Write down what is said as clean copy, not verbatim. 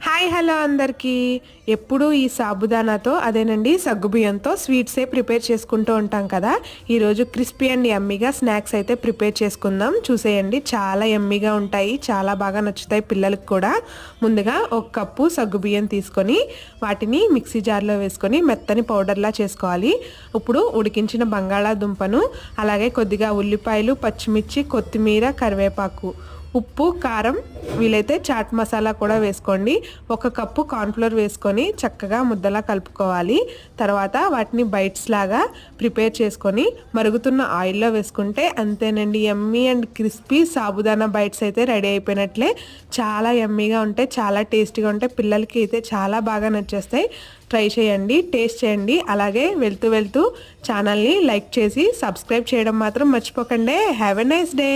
Hi hello అందరికీ. ఎప్పుడూ ఈ సాబుదానాతో అదేనండి సగ్గుబియ్యంతో స్వీట్సే ప్రిపేర్ చేసుకుంటూ ఉంటాం కదా. ఈరోజు క్రిస్పీ అండ్ యమ్మీగా స్నాక్స్ అయితే ప్రిపేర్ చేసుకుందాం. చూసేయండి, చాలా యమ్మీగా ఉంటాయి, చాలా బాగా నచ్చుతాయి పిల్లలకు కూడా. ముందుగా 1 కప్పు సగ్గుబియ్యం తీసుకొని వాటిని మిక్సీ జార్లో వేసుకొని మెత్తని పౌడర్లా చేసుకోవాలి. ఇప్పుడు ఉడికించిన బంగాళాదుంపను, అలాగే కొద్దిగా ఉల్లిపాయలు, పచ్చిమిర్చి, కొత్తిమీర, కరివేపాకు, ఉప్పు, కారం, వీలైతే చాట్ మసాలా కూడా వేసుకోండి. 1 కప్పు కార్న్ఫ్లోర్ వేసుకొని చక్కగా ముద్దలా కలుపుకోవాలి. తర్వాత వాటిని బైట్స్ లాగా ప్రిపేర్ చేసుకొని మరుగుతున్న ఆయిల్లో వేసుకుంటే అంతేనండి, yummy and crispy sabudana bites అయితే రెడీ అయిపోయినట్లే. చాలా యమ్మీగా ఉంటాయి, చాలా టేస్టీగా ఉంటాయి, పిల్లలకి అయితే చాలా బాగా నచ్చేస్తాయి. ట్రై చేయండి, టేస్ట్ చేయండి. అలాగే వెళ్తూ ఛానల్ని లైక్ చేసి సబ్స్క్రైబ్ చేయడం మాత్రం మర్చిపోకండి. Have a nice day.